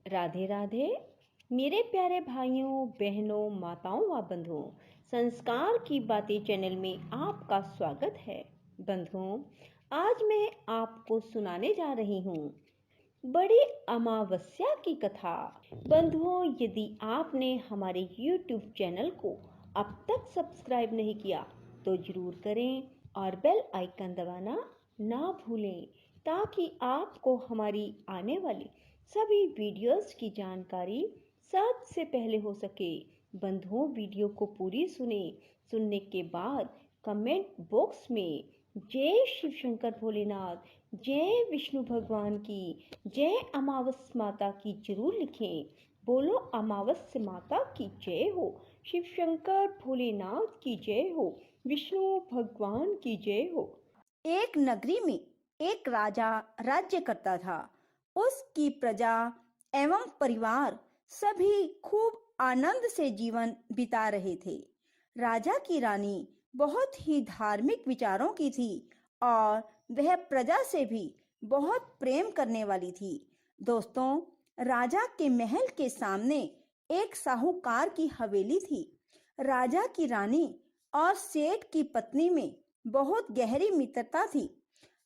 राधे राधे। मेरे प्यारे भाइयों बहनों माताओं व बंधुओं, संस्कार की बातें चैनल में आपका स्वागत है। बंधुओं, आज मैं आपको सुनाने जा रही हूँ बड़ी अमावस्या की कथा। बंधुओं, यदि आपने हमारे YouTube चैनल को अब तक सब्सक्राइब नहीं किया तो जरूर करें और बेल आइकन दबाना ना भूलें, ताकि आपको हमारी आने वाली सभी वीडियोस की जानकारी सबसे पहले हो सके। बंधुओं, वीडियो को पूरी सुनने के बाद कमेंट बॉक्स में जय शिव शंकर भोलेनाथ, जय विष्णु भगवान की, जय अमावस माता की जरूर लिखें। बोलो अमावस्या माता की जय हो, शिव शंकर भोलेनाथ की जय हो, विष्णु भगवान की जय हो। एक नगरी में एक राजा राज्य करता था। उसकी प्रजा एवं परिवार सभी खूब आनंद से जीवन बिता रहे थे। राजा की रानी बहुत ही धार्मिक विचारों की थी और वह प्रजा से भी बहुत प्रेम करने वाली थी। दोस्तों, राजा के महल के सामने एक साहूकार की हवेली थी। राजा की रानी और सेठ की पत्नी में बहुत गहरी मित्रता थी।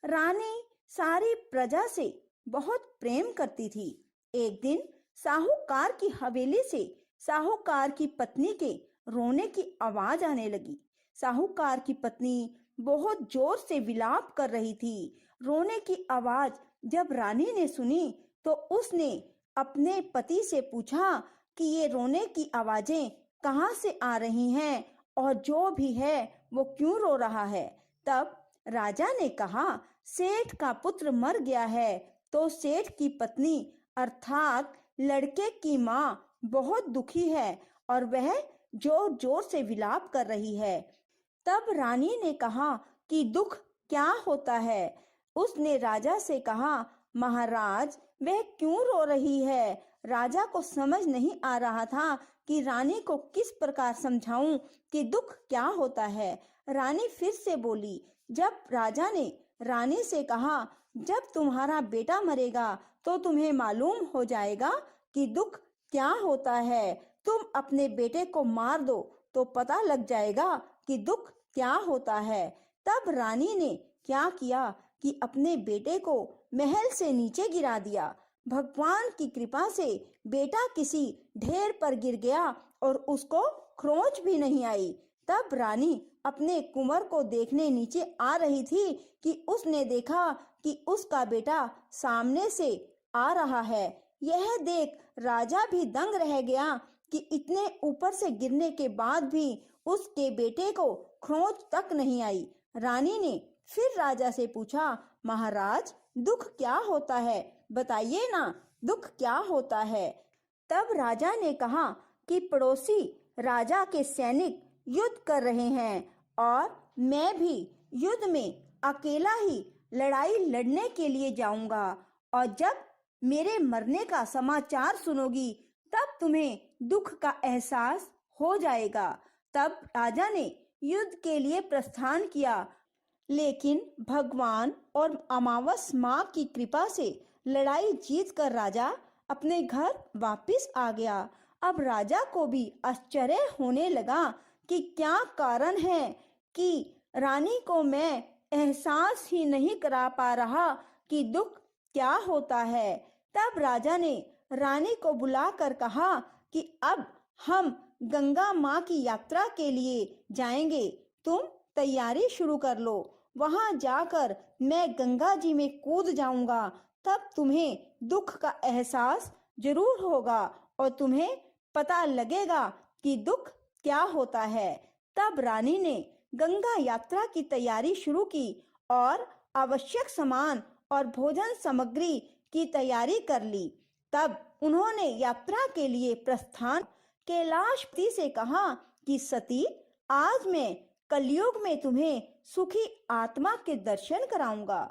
रानी सारी प्रजा से बहुत प्रेम करती थी। एक दिन साहूकार की हवेली से साहूकार की पत्नी के रोने की आवाज आने लगी। साहूकार की पत्नी बहुत जोर से विलाप कर रही थी। रोने की आवाज जब रानी ने सुनी तो उसने अपने पति से पूछा कि ये रोने की आवाजें कहाँ से आ रही हैं और जो भी है वो क्यों रो रहा है। तब राजा ने कहा, सेठ का पुत्र मर गया है। तो सेठ की पत्नी अर्थात लड़के की माँ बहुत दुखी है और वह जोर जोर से विलाप कर रही है। तब रानी ने कहा कि दुख क्या होता है। उसने राजा से कहा, महाराज वह क्यों रो रही है। राजा को समझ नहीं आ रहा था कि रानी को किस प्रकार समझाऊं कि दुख क्या होता है। रानी फिर से बोली। जब राजा ने रानी से कहा, जब तुम्हारा बेटा मरेगा तो तुम्हें मालूम हो जाएगा कि दुख क्या होता है। तुम अपने बेटे को मार दो तो पता लग जाएगा कि दुख क्या होता है। तब रानी ने क्या किया कि अपने बेटे को महल से नीचे गिरा दिया। भगवान की कृपा से बेटा किसी ढेर पर गिर गया और उसको खरोंच भी नहीं आई। तब रानी अपने कुंवर को देखने नीचे आ रही थी कि उसने देखा कि उसका बेटा सामने से आ रहा है। यह देख राजा भी दंग रह गया कि इतने ऊपर से गिरने के बाद भी उसके बेटे को खरोंच तक नहीं आई। रानी ने फिर राजा से पूछा, महाराज दुख क्या होता है, बताइए ना, दुख क्या होता है। तब राजा ने कहा कि पड़ोसी राजा के सैनिक युद्ध कर रहे हैं और मैं भी युद्ध में अकेला ही लड़ाई लड़ने के लिए जाऊंगा और जब मेरे मरने का समाचार सुनोगी तब तुम्हें दुख का एहसास हो जाएगा। तब राजा ने युद्ध के लिए प्रस्थान किया, लेकिन भगवान और अमावस माँ की कृपा से लड़ाई जीतकर राजा अपने घर वापस आ गया। अब राजा को भी आश्चर्य होने लगा कि क्या कारण है कि रानी को मैं एहसास ही नहीं करा पा रहा कि दुख क्या होता है। तब राजा ने रानी को बुलाकर कहा कि अब हम गंगा माँ की यात्रा के लिए जाएंगे, तुम तैयारी शुरू कर लो। वहां जाकर मैं गंगा जी में कूद जाऊंगा, तब तुम्हें दुख का एहसास जरूर होगा और तुम्हें पता लगेगा कि दुख क्या होता है। तब रानी ने गंगा यात्रा की तैयारी शुरू की और आवश्यक सामान और भोजन सामग्री की तैयारी कर ली। तब उन्होंने यात्रा के लिए प्रस्थान। कैलाशपति से कहा कि सती, आज मैं कलयुग में तुम्हें सुखी आत्मा के दर्शन कराऊंगा।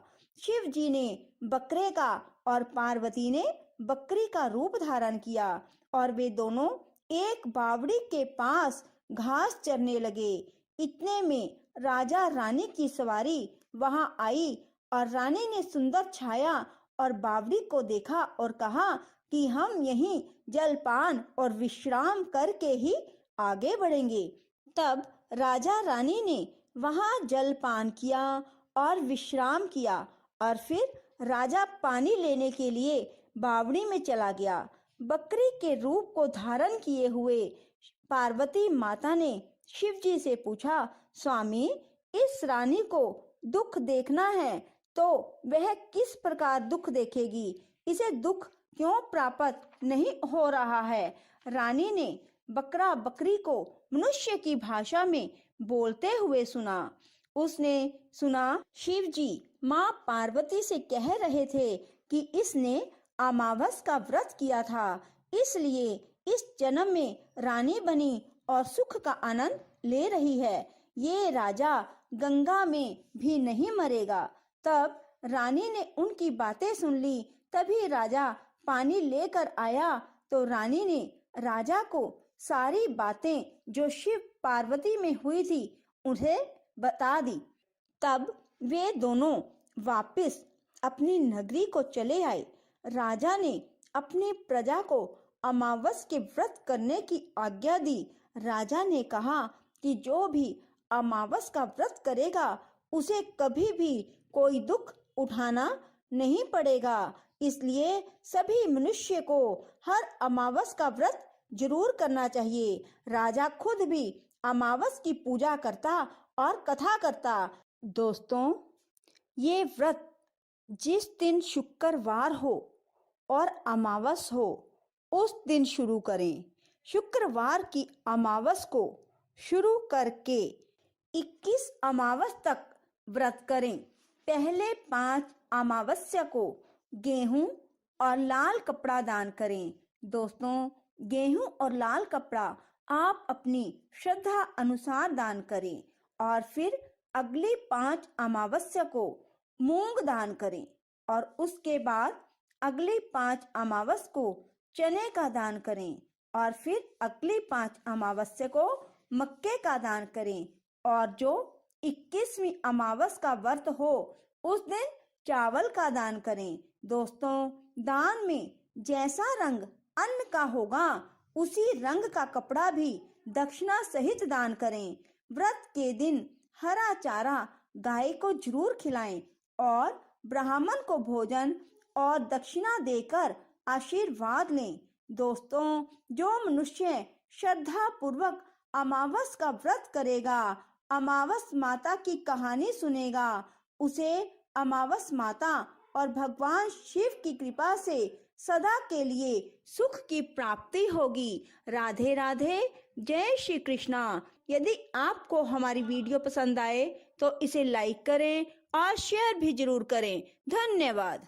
शिव जी ने बकरे का और पार्वती ने बकरी का रूप धारण किया और वे दोनों एक बावड़ी के पास घास चरने लगे। इतने में राजा रानी की सवारी वहां आई और रानी ने सुंदर छाया और बावड़ी को देखा और कहा कि हम यहीं जलपान और विश्राम करके ही आगे बढ़ेंगे। तब राजा रानी ने वहां जलपान किया और विश्राम किया और फिर राजा पानी लेने के लिए बावड़ी में चला गया। बकरी के रूप को धारण किए हुए पार्वती माता ने शिव जी से पूछा, स्वामी, इस रानी को दुख देखना है तो वह किस प्रकार दुख देखेगी? इसे दुख क्यों प्राप्त नहीं हो रहा है? रानी ने बकरा बकरी को मनुष्य की भाषा में बोलते हुए सुना। उसने सुना शिव जी माँ पार्वती से कह रहे थे कि इसने अमावस का व्रत किया था, इसलिए इस जन्म में रानी बनी और सुख का आनंद ले रही है। ये राजा गंगा में भी नहीं मरेगा। तब रानी ने उनकी बातें सुन ली। तभी राजा पानी लेकर आया तो रानी ने राजा को सारी बातें जो शिव पार्वती में हुई थी उन्हें बता दी। तब वे दोनों वापस अपनी नगरी को चले आए। राजा ने अपनी प्रजा को अमावस के व्रत करने की आज्ञा दी। राजा ने कहा कि जो भी अमावस का व्रत करेगा उसे कभी भी कोई दुख उठाना नहीं पड़ेगा, इसलिए सभी मनुष्य को हर अमावस का व्रत जरूर करना चाहिए। राजा खुद भी अमावस की पूजा करता और कथा करता। दोस्तों, ये व्रत जिस दिन शुक्रवार हो और अमावस हो उस दिन शुरू करें। शुक्रवार की अमावस को शुरू करके 21 अमावस तक व्रत करें। पहले 5 अमावस्या को गेहूं और लाल कपड़ा दान करें। दोस्तों, गेहूं और लाल कपड़ा आप अपनी श्रद्धा अनुसार दान करें और फिर अगली 5 अमावस्या को मूंग दान करें और उसके बाद अगली 5 अमावस को चने का दान करें और फिर अगली 5 अमावस्या को मक्के का दान करें और जो 21वीं अमावस का व्रत हो उस दिन चावल का दान करें। दोस्तों, दान में जैसा रंग अन्न का होगा उसी रंग का कपड़ा भी दक्षिणा सहित दान करें। व्रत के दिन हरा चारा गाय को जरूर खिलाएं और ब्राह्मण को भोजन और दक्षिणा देकर आशीर्वाद लें। दोस्तों, जो मनुष्य श्रद्धा पूर्वक अमावस का व्रत करेगा, अमावस माता की कहानी सुनेगा, उसे अमावस माता और भगवान शिव की कृपा से सदा के लिए सुख की प्राप्ति होगी। राधे राधे, जय श्री कृष्णा। यदि आपको हमारी वीडियो पसंद आए तो इसे लाइक करें और शेयर भी जरूर करें। धन्यवाद।